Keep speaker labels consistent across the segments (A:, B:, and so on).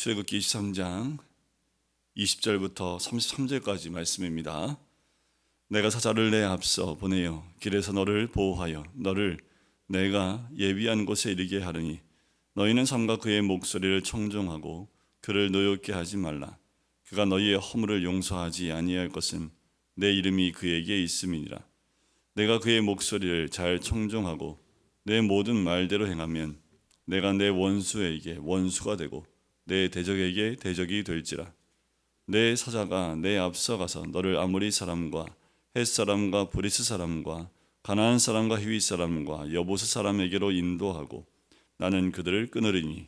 A: 출애굽기 23장 20절부터 33절까지 말씀입니다. 내가 사자를 내 앞서 보내어 길에서 너를 보호하여 너를 내가 예비한 곳에 이르게 하리니 너희는 삼가 그의 목소리를 청종하고 그를 노엽게 하지 말라. 그가 너희의 허물을 용서하지 아니할 것은 내 이름이 그에게 있음이니라. 내가 그의 목소리를 잘 청종하고 내 모든 말대로 행하면 내가 내 원수에게 원수가 되고 내 대적에게 대적이 될지라. 내 사자가 내 앞서 가서 너를 아모리 사람과 헷 사람과 브리스 사람과 가나안 사람과 히위 사람과 여보스 사람에게로 인도하고 나는 그들을 끊으리니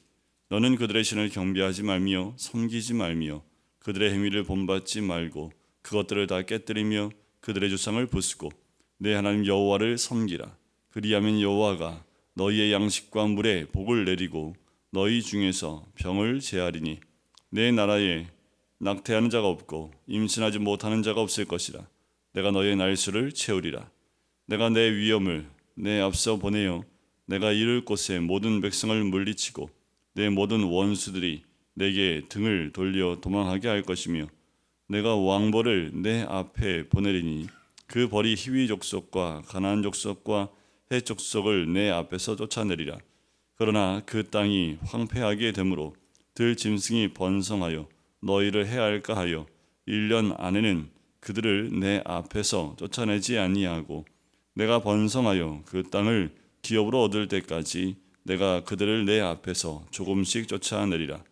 A: 너는 그들의 신을 경배하지 말며 섬기지 말며 그들의 행위를 본받지 말고 그것들을 다 깨뜨리며 그들의 주상을 부수고 내 하나님 여호와를 섬기라. 그리하면 여호와가 너희의 양식과 물에 복을 내리고 너희 중에서 병을 제하리니 내 나라에 낙태하는 자가 없고 임신하지 못하는 자가 없을 것이라. 내가 너희의 날수를 채우리라. 내가 내 위엄을 내 앞서 보내어 내가 이를 곳에 모든 백성을 물리치고 내 모든 원수들이 내게 등을 돌려 도망하게 할 것이며 내가 왕벌을 내 앞에 보내리니 그 벌이 히위 족속과 가나안 족속과 헷 족속을 내 앞에서 쫓아내리라. 그러나 그 땅이 황폐하게 되므로 들 짐승이 번성하여 너희를 해할까 하여 1년 안에는 그들을 내 앞에서 쫓아내지 아니하고 내가 번성하여 그 땅을 기업으로 얻을 때까지 내가 그들을 내 앞에서 조금씩 쫓아내리라.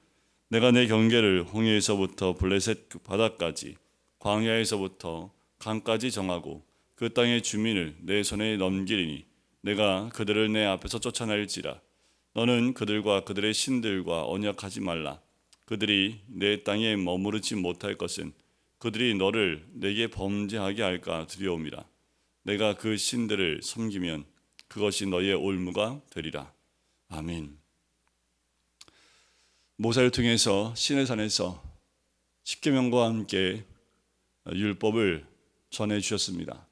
A: 내가 내 경계를 홍해에서부터 블레셋 바다까지 광야에서부터 강까지 정하고 그 땅의 주민을 내 손에 넘기리니 내가 그들을 내 앞에서 쫓아낼지라. 너는 그들과 그들의 신들과 언약하지 말라. 그들이 내 땅에 머무르지 못할 것은 그들이 너를 내게 범죄하게 할까 두려움이라. 내가 그 신들을 섬기면 그것이 너희의 올무가 되리라. 아멘. 모세를 통해서 시내산에서 십계명과 함께 율법을 전해 주셨습니다.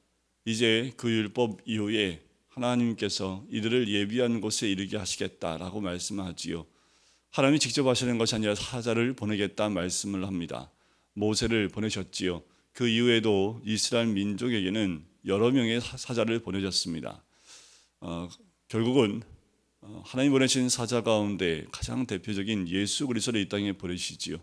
A: 이제 그 율법 이후에 하나님께서 이들을 예비한 곳에 이르게 하시겠다라고 말씀하지요. 하나님이 직접 하시는 것이 아니라 사자를 보내겠다 말씀을 합니다. 모세를 보내셨지요. 그 이후에도 이스라엘 민족에게는 여러 명의 사자를 보내셨습니다. 결국은 하나님 보내신 사자 가운데 가장 대표적인 예수 그리스도를 이 땅에 보내시지요.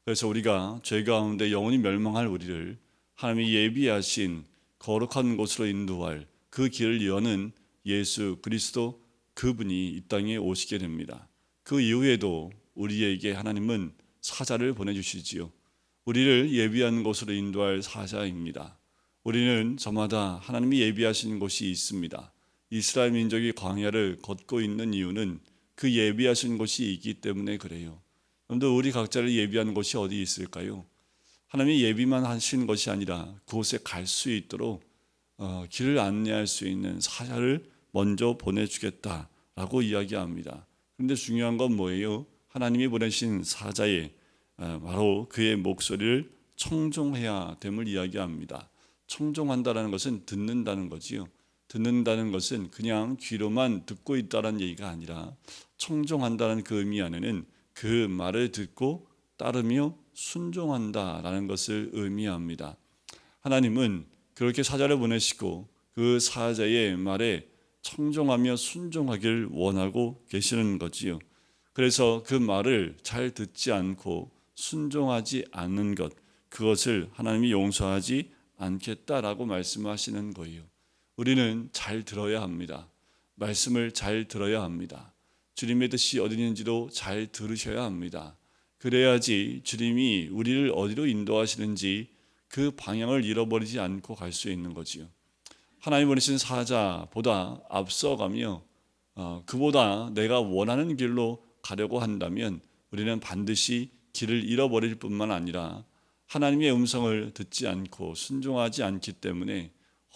A: 그래서 우리가 죄 가운데 영원히 멸망할 우리를 하나님이 예비하신 거룩한 곳으로 인도할 그 길을 여는 예수 그리스도 그분이 이 땅에 오시게 됩니다. 그 이후에도 우리에게 하나님은 사자를 보내주시지요. 우리를 예비한 곳으로 인도할 사자입니다. 우리는 저마다 하나님이 예비하신 곳이 있습니다. 이스라엘 민족이 광야를 걷고 있는 이유는 그 예비하신 곳이 있기 때문에 그래요. 그런데 우리 각자를 예비한 곳이 어디 있을까요? 하나님이 예비만 하신 것이 아니라 그곳에 갈 수 있도록 길을 안내할 수 있는 사자를 먼저 보내주겠다라고 이야기합니다. 그런데 중요한 건 뭐예요? 하나님이 보내신 사자의 바로 그의 목소리를 청종해야 됨을 이야기합니다. 청종한다는 것은 듣는다는 거지요. 듣는다는 것은 그냥 귀로만 듣고 있다는 얘기가 아니라 청종한다는 그 의미 안에는 그 말을 듣고 따르며 순종한다라는 것을 의미합니다. 하나님은 그렇게 사자를 보내시고 그 사자의 말에 청종하며 순종하길 원하고 계시는 거지요. 그래서 그 말을 잘 듣지 않고 순종하지 않는 것, 그것을 하나님이 용서하지 않겠다라고 말씀하시는 거예요. 우리는 잘 들어야 합니다. 말씀을 잘 들어야 합니다. 주님의 뜻이 어디 있는지도 잘 들으셔야 합니다. 그래야지 주님이 우리를 어디로 인도하시는지 그 방향을 잃어버리지 않고 갈 수 있는 거지요. 하나님 보내신 사자보다 앞서가며 그보다 내가 원하는 길로 가려고 한다면 우리는 반드시 길을 잃어버릴 뿐만 아니라 하나님의 음성을 듣지 않고 순종하지 않기 때문에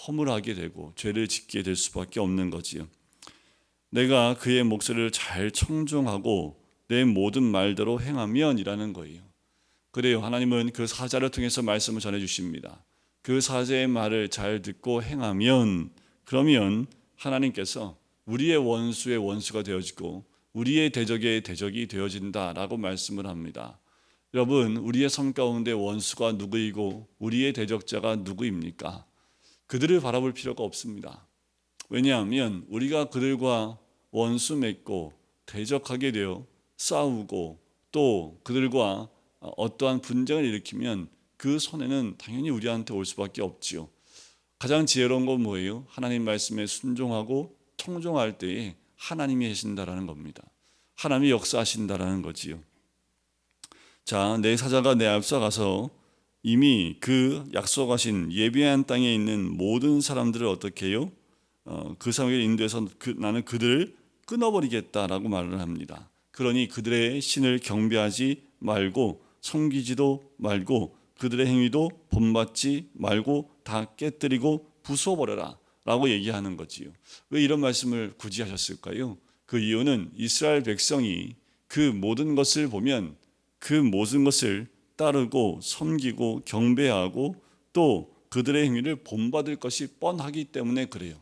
A: 허물하게 되고 죄를 짓게 될 수밖에 없는 거지요. 내가 그의 목소리를 잘 청종하고 내 모든 말대로 행하면이라는 거예요. 그래요. 하나님은 그 사자를 통해서 말씀을 전해 주십니다. 그 사자의 말을 잘 듣고 행하면 그러면 하나님께서 우리의 원수의 원수가 되어지고 우리의 대적의 대적이 되어진다라고 말씀을 합니다. 여러분, 우리의 삶 가운데 원수가 누구이고 우리의 대적자가 누구입니까? 그들을 바라볼 필요가 없습니다. 왜냐하면 우리가 그들과 원수 맺고 대적하게 되어 싸우고 또 그들과 어떠한 분쟁을 일으키면 그 손해는 당연히 우리한테 올 수밖에 없지요. 가장 지혜로운 건 뭐예요? 하나님 말씀에 순종하고 청종할 때에 하나님이 하신다라는 겁니다. 하나님이 역사하신다라는 거지요. 자, 내 사자가 내 앞서 가서 이미 그 약속하신 예비한 땅에 있는 모든 사람들을 어떻게 해요? 그 사람에게 인도해서 나는 그들을 끊어버리겠다라고 말을 합니다. 그러니 그들의 신을 경배하지 말고 섬기지도 말고 그들의 행위도 본받지 말고 다 깨뜨리고 부숴버려라 라고 얘기하는 거지요. 왜 이런 말씀을 굳이 하셨을까요? 그 이유는 이스라엘 백성이 그 모든 것을 보면 그 모든 것을 따르고 섬기고 경배하고 또 그들의 행위를 본받을 것이 뻔하기 때문에 그래요.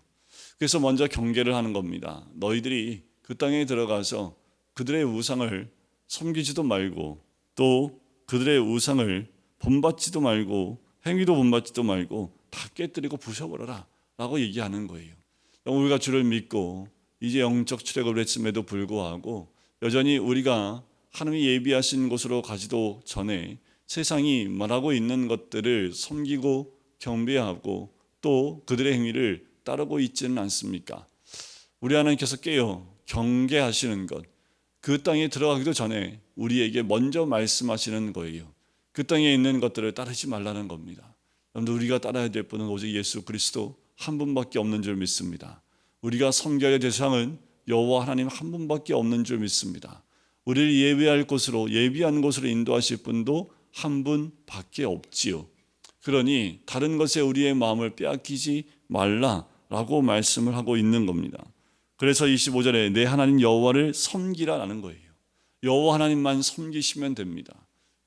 A: 그래서 먼저 경계를 하는 겁니다. 너희들이 그 땅에 들어가서 그들의 우상을 섬기지도 말고 또 그들의 우상을 본받지도 말고 행위도 본받지도 말고 다 깨뜨리고 부셔버려라 라고 얘기하는 거예요. 우리가 주를 믿고 이제 영적 출애굽을 했음에도 불구하고 여전히 우리가 하나님이 예비하신 곳으로 가지도 전에 세상이 말하고 있는 것들을 섬기고 경배하고 또 그들의 행위를 따르고 있지는 않습니까? 우리 하나님께서 깨어 경계하시는 것, 그 땅에 들어가기도 전에 우리에게 먼저 말씀하시는 거예요. 그 땅에 있는 것들을 따르지 말라는 겁니다. 여러분들, 우리가 따라야 될 분은 오직 예수 그리스도 한 분밖에 없는 줄 믿습니다. 우리가 섬겨야 될 대상은 여호와 하나님 한 분밖에 없는 줄 믿습니다. 우리를 예비한 곳으로 인도하실 분도 한 분밖에 없지요. 그러니 다른 것에 우리의 마음을 빼앗기지 말라라고 말씀을 하고 있는 겁니다. 그래서 25절에 내 하나님 여호와를 섬기라라는 거예요. 여호와 하나님만 섬기시면 됩니다.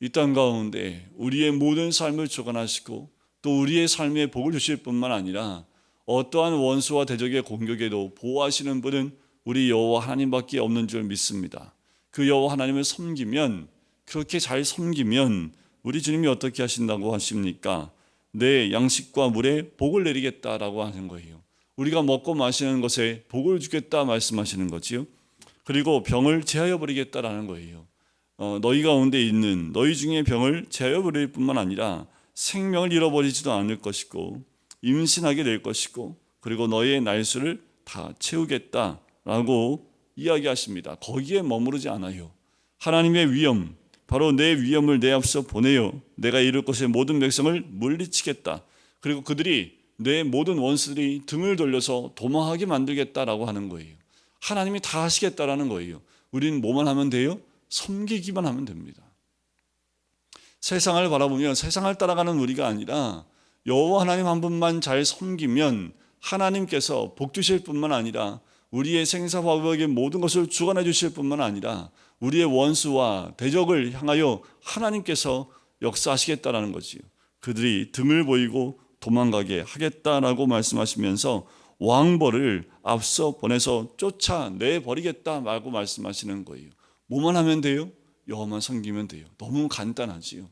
A: 이 땅 가운데 우리의 모든 삶을 주관하시고 또 우리의 삶에 복을 주실 뿐만 아니라 어떠한 원수와 대적의 공격에도 보호하시는 분은 우리 여호와 하나님밖에 없는 줄 믿습니다. 그 여호와 하나님을 섬기면, 그렇게 잘 섬기면 우리 주님이 어떻게 하신다고 하십니까? 내 양식과 물에 복을 내리겠다라고 하는 거예요. 우리가 먹고 마시는 것에 복을 주겠다 말씀하시는 거지요. 그리고 병을 제하여 버리겠다라는 거예요. 너희 가운데 있는 너희 중에 병을 제하여 버릴 뿐만 아니라 생명을 잃어버리지도 않을 것이고 임신하게 될 것이고 그리고 너희의 날수를 다 채우겠다라고 이야기하십니다. 거기에 머무르지 않아요. 하나님의 위엄, 바로 내 위엄을 내 앞서 보내어 내가 이룰 것의 모든 백성을 물리치겠다. 그리고 그들이 내 모든 원수들이 등을 돌려서 도망하게 만들겠다라고 하는 거예요. 하나님이 다 하시겠다라는 거예요. 우리는 뭐만 하면 돼요? 섬기기만 하면 됩니다. 세상을 바라보면 세상을 따라가는 우리가 아니라 여호와 하나님 한 분만 잘 섬기면 하나님께서 복 주실 뿐만 아니라 우리의 생사화복의 모든 것을 주관해 주실 뿐만 아니라 우리의 원수와 대적을 향하여 하나님께서 역사하시겠다라는 거지요. 그들이 등을 보이고 도망가게 하겠다라고 말씀하시면서 왕벌을 앞서 보내서 쫓아내버리겠다라고 말씀하시는 거예요. 뭐만 하면 돼요? 여호와만 섬기면 돼요. 너무 간단하지요.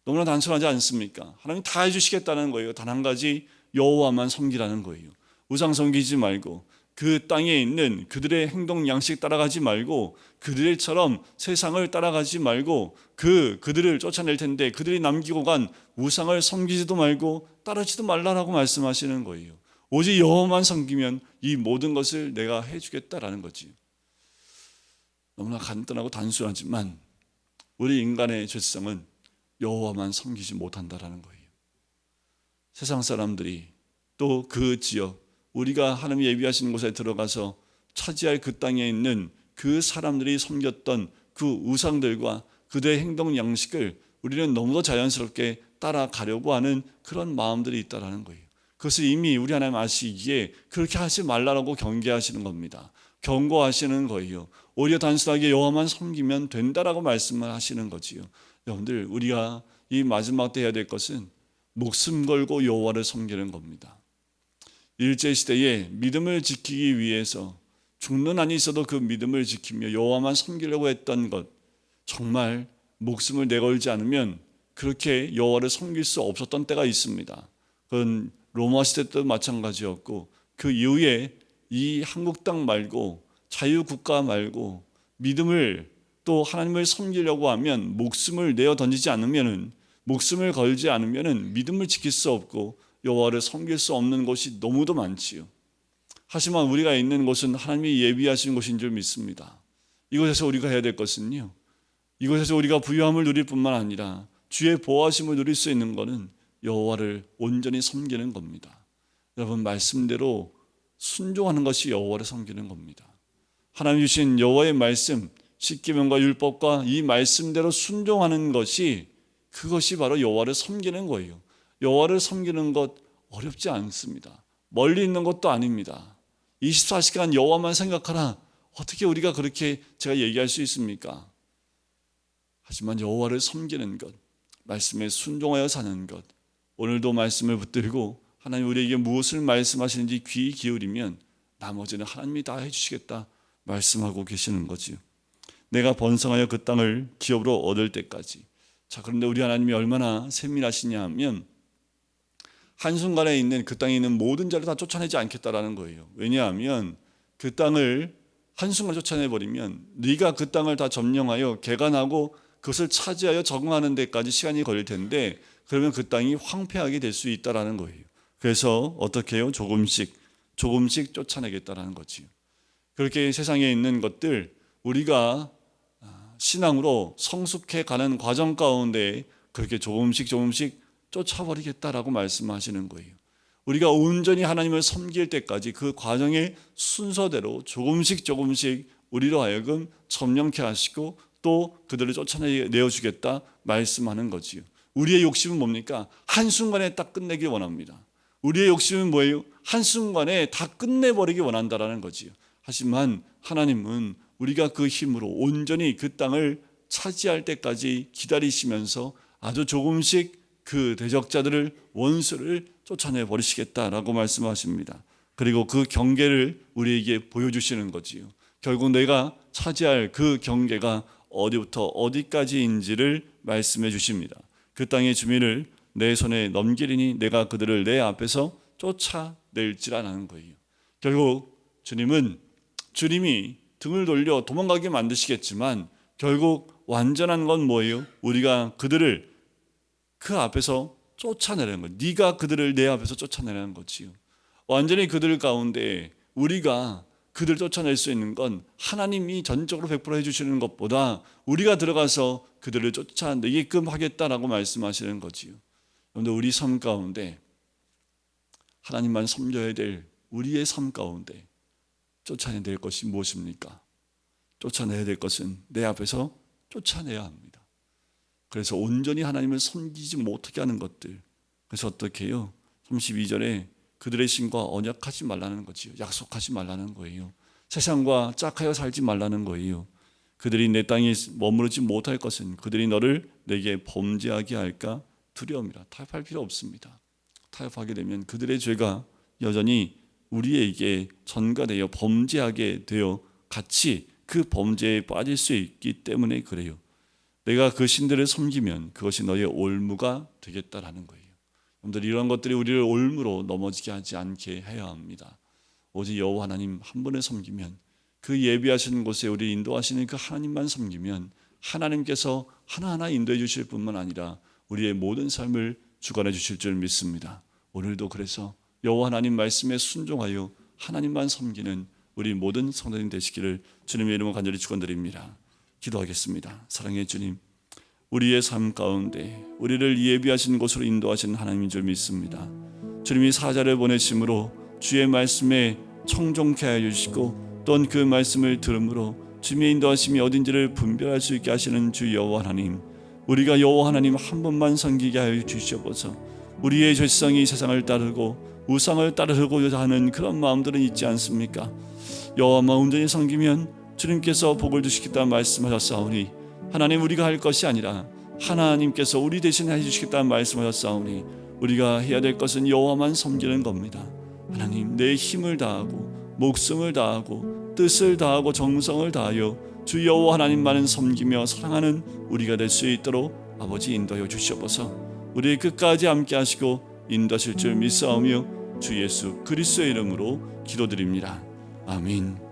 A: 너무나 단순하지 않습니까? 하나님 다 해주시겠다는 거예요. 단 한 가지, 여호와만 섬기라는 거예요. 우상 섬기지 말고 그 땅에 있는 그들의 행동 양식 따라가지 말고 그들처럼 세상을 따라가지 말고 그들을 쫓아낼 텐데 그들이 남기고 간 우상을 섬기지도 말고 따르지도 말라라고 말씀하시는 거예요. 오직 여호와만 섬기면 이 모든 것을 내가 해주겠다라는 거지. 너무나 간단하고 단순하지만 우리 인간의 죄성은 여호와만 섬기지 못한다라는 거예요. 세상 사람들이 또 그 지역, 우리가 하나님 예비하신 곳에 들어가서 차지할 그 땅에 있는 그 사람들이 섬겼던 그 우상들과 그들의 행동 양식을 우리는 너무도 자연스럽게 따라가려고 하는 그런 마음들이 있다라는 거예요. 그것을 이미 우리 하나님 아시기에 그렇게 하지 말라고 경계하시는 겁니다. 경고하시는 거예요. 오히려 단순하게 여호와만 섬기면 된다라고 말씀을 하시는 거지요. 여러분들, 우리가 이 마지막 때 해야 될 것은 목숨 걸고 여호와를 섬기는 겁니다. 일제시대에 믿음을 지키기 위해서 죽는 한이 있어도 그 믿음을 지키며 여호와만 섬기려고 했던 것, 정말 목숨을 내걸지 않으면 그렇게 여호와를 섬길 수 없었던 때가 있습니다. 그건 로마 시대 때도 마찬가지였고, 그 이후에 이 한국 땅 말고 자유국가 말고 믿음을 또 하나님을 섬기려고 하면 목숨을 내어 던지지 않으면은, 목숨을 걸지 않으면은 믿음을 지킬 수 없고 여호와를 섬길 수 없는 곳이 너무도 많지요. 하지만 우리가 있는 곳은 하나님이 예비하신 곳인 줄 믿습니다. 이곳에서 우리가 해야 될 것은요, 이곳에서 우리가 부유함을 누릴 뿐만 아니라 주의 보호하심을 누릴 수 있는 것은 여호와를 온전히 섬기는 겁니다. 여러분, 말씀대로 순종하는 것이 여호와를 섬기는 겁니다. 하나님 주신 여호와의 말씀, 십계명과 율법과 이 말씀대로 순종하는 것이, 그것이 바로 여호와를 섬기는 거예요. 여호와를 섬기는 것 어렵지 않습니다. 멀리 있는 것도 아닙니다. 24시간 여호와만 생각하라, 어떻게 우리가 그렇게 제가 얘기할 수 있습니까? 하지만 여호와를 섬기는 것, 말씀에 순종하여 사는 것, 오늘도 말씀을 붙들고 하나님 우리에게 무엇을 말씀하시는지 귀 기울이면 나머지는 하나님이 다 해주시겠다 말씀하고 계시는 거지요. 내가 번성하여 그 땅을 기업으로 얻을 때까지. 자, 그런데 우리 하나님이 얼마나 세밀하시냐 하면 한순간에 있는 그 땅에 있는 모든 자를 다 쫓아내지 않겠다라는 거예요. 왜냐하면 그 땅을 한순간 쫓아내버리면 네가 그 땅을 다 점령하여 개간하고 그것을 차지하여 적응하는 데까지 시간이 걸릴 텐데, 그러면 그 땅이 황폐하게 될 수 있다라는 거예요. 그래서 어떻게 해요? 조금씩 쫓아내겠다라는 거지요. 그렇게 세상에 있는 것들, 우리가 신앙으로 성숙해 가는 과정 가운데 그렇게 조금씩 쫓아버리겠다라고 말씀하시는 거예요. 우리가 온전히 하나님을 섬길 때까지 그 과정의 순서대로 조금씩 우리로 하여금 점령케 하시고 또 그들을 쫓아내어주겠다 말씀하는 거지요. 우리의 욕심은 뭡니까? 한순간에 딱 끝내길 원합니다. 우리의 욕심은 뭐예요? 한순간에 다 끝내버리기 원한다라는 거지요. 하지만 하나님은 우리가 그 힘으로 온전히 그 땅을 차지할 때까지 기다리시면서 아주 조금씩 그 대적자들을, 원수를 쫓아내 버리시겠다라고 말씀하십니다. 그리고 그 경계를 우리에게 보여주시는 거지요. 결국 내가 차지할 그 경계가 어디부터 어디까지인지를 말씀해 주십니다. 그 땅의 주민을 내 손에 넘기리니 내가 그들을 내 앞에서 쫓아낼지라는 거예요. 결국 주님이 등을 돌려 도망가게 만드시겠지만 결국 완전한 건 뭐예요? 우리가 그들을 그 앞에서 쫓아내라는 거예요. 네가 그들을 내 앞에서 쫓아내라는 거지요. 완전히 그들 가운데 우리가 그들을 쫓아낼 수 있는 건 하나님이 전적으로 100% 해주시는 것보다 우리가 들어가서 그들을 쫓아내게끔 하겠다라고 말씀하시는 거지요. 그런데 우리 삶 가운데 하나님만 섬겨야 될 우리의 삶 가운데 쫓아내야 될 것이 무엇입니까? 쫓아내야 될 것은 내 앞에서 쫓아내야 합니다. 그래서 온전히 하나님을 섬기지 못하게 하는 것들. 그래서 어떻게 해요? 32절에 그들의 신과 언약하지 말라는 거지요. 약속하지 말라는 거예요. 세상과 짝하여 살지 말라는 거예요. 그들이 내 땅에 머무르지 못할 것은 그들이 너를 내게 범죄하게 할까 두려움이라. 타협할 필요 없습니다. 타협하게 되면 그들의 죄가 여전히 우리에게 전가되어 범죄하게 되어 같이 그 범죄에 빠질 수 있기 때문에 그래요. 내가 그 신들을 섬기면 그것이 너의 올무가 되겠다라는 거예요. 여러분들, 이런 것들이 우리를 올무로 넘어지게 하지 않게 해야 합니다. 오직 여호와 하나님 한 분을 섬기면, 그 예비하시는 곳에 우리 인도하시는 그 하나님만 섬기면 하나님께서 하나하나 인도해 주실 뿐만 아니라 우리의 모든 삶을 주관해 주실 줄 믿습니다. 오늘도 그래서 여호와 하나님 말씀에 순종하여 하나님만 섬기는 우리 모든 성도님 되시기를 주님의 이름으로 간절히 축원드립니다. 기도하겠습니다. 사랑의 주님, 우리의 삶 가운데 우리를 예비하신 곳으로 인도하시는 하나님인 줄 믿습니다. 주님이 사자를 보내심으로 주의 말씀에 청종케 하여 주시고 또한 그 말씀을 들음으로 주님의 인도하심이 어딘지를 분별할 수 있게 하시는 주 여호와 하나님, 우리가 여호와 하나님 한 분만 섬기게 하여 주시옵소서. 우리의 죄성이 세상을 따르고 우상을 따르고자 하는 그런 마음들은 있지 않습니까? 여호와만 온전히 섬기면 주님께서 복을 주시겠다 말씀하셨사오니, 하나님 우리가 할 것이 아니라 하나님께서 우리 대신 해주시겠다 말씀하셨사오니 우리가 해야 될 것은 여호와만 섬기는 겁니다. 하나님, 내 힘을 다하고 목숨을 다하고 뜻을 다하고 정성을 다하여 주 여호와 하나님만을 섬기며 사랑하는 우리가 될 수 있도록 아버지 인도하여 주시옵소서. 우리 끝까지 함께 하시고 인도하실 줄 믿사오며 주 예수 그리스도의 이름으로 기도드립니다. 아멘.